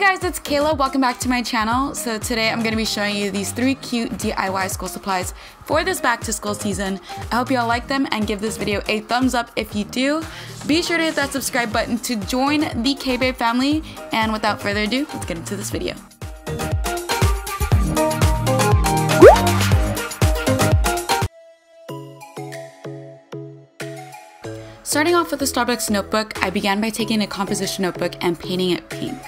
guys, it's Kayla. Welcome back to my channel. So today I'm going to be showing you these 3 cute DIY school supplies for this back to school season. I hope you all like them and give this video a thumbs up if you do. Be sure to hit that subscribe button to join the K-Babe family. And without further ado, let's get into this video. Starting off with the Starbucks notebook, I began by taking a composition notebook and painting it pink.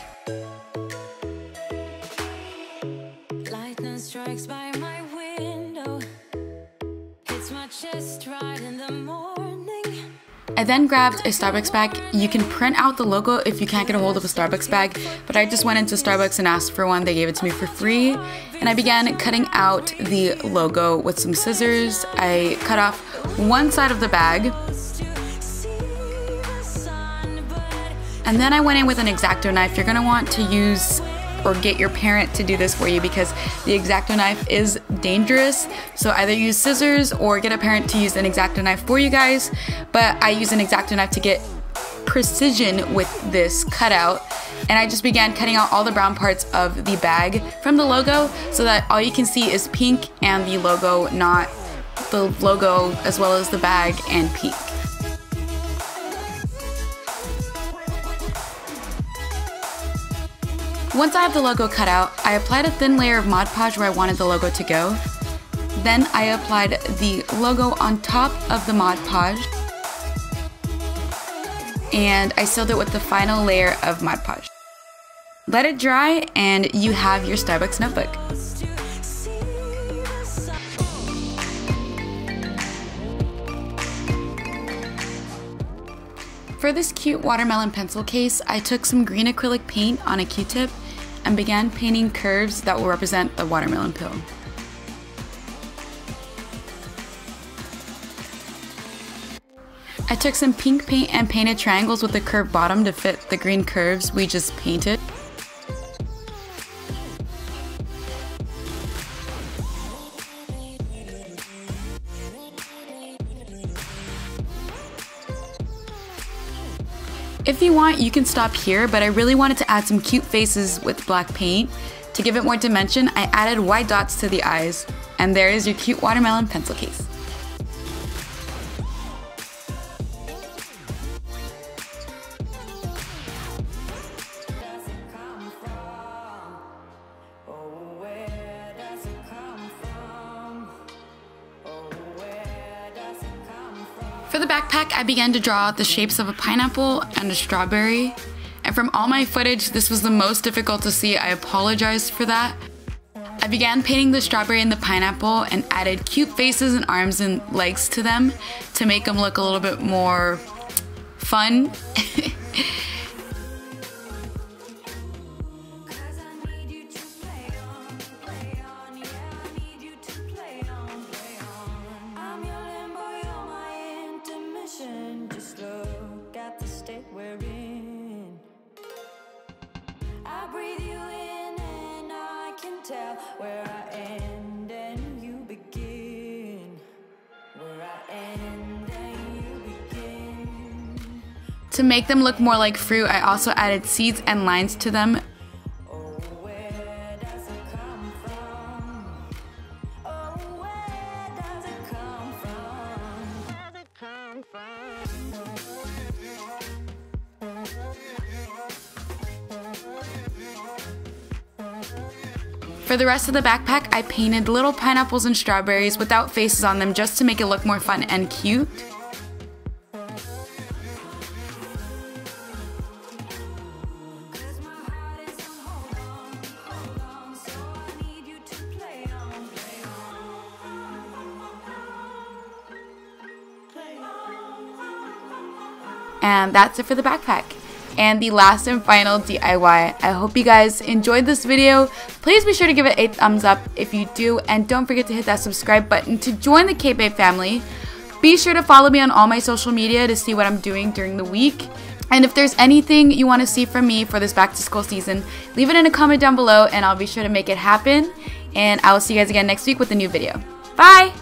Lightning strikes by my window. Hits my chest right in the morning. I then grabbed a Starbucks bag. You can print out the logo if you can't get a hold of a Starbucks bag, but I just went into Starbucks and asked for one. They gave it to me for free, and I began cutting out the logo with some scissors. I cut off one side of the bag, and then I went in with an X-Acto knife. You're gonna want to use or get your parent to do this for you because the X-Acto knife is dangerous. So either use scissors or get a parent to use an X-Acto knife for you guys. But I use an X-Acto knife to get precision with this cutout. And I just began cutting out all the brown parts of the bag from the logo so that all you can see is pink and the logo, not the logo as well as the bag and pink. Once I have the logo cut out, I applied a thin layer of Mod Podge where I wanted the logo to go. Then I applied the logo on top of the Mod Podge, and I sealed it with the final layer of Mod Podge. Let it dry and you have your Starbucks notebook. For this cute watermelon pencil case, I took some green acrylic paint on a Q-tip and began painting curves that will represent the watermelon peel. I took some pink paint and painted triangles with a curved bottom to fit the green curves we just painted. If you want, you can stop here, but I really wanted to add some cute faces with black paint. To give it more dimension, I added white dots to the eyes, and there is your cute watermelon pencil case. For the backpack, I began to draw out the shapes of a pineapple and a strawberry. And from all my footage, this was the most difficult to see. I apologize for that. I began painting the strawberry and the pineapple and added cute faces and arms and legs to them to make them look a little bit more fun. Where I end and you begin. Where I end and you begin. To make them look more like fruit, I also added seeds and lines to them. Oh, where does it come from? Oh, where does it come from? Where does it come from? For the rest of the backpack, I painted little pineapples and strawberries without faces on them just to make it look more fun and cute. And that's it for the backpack. And the last and final DIY. I hope you guys enjoyed this video. Please be sure to give it a thumbs up if you do, and don't forget to hit that subscribe button to join the K-Babe family. Be sure to follow me on all my social media to see what I'm doing during the week. And if there's anything you want to see from me for this back to school season, leave it in a comment down below and I'll be sure to make it happen. And I will see you guys again next week with a new video. Bye!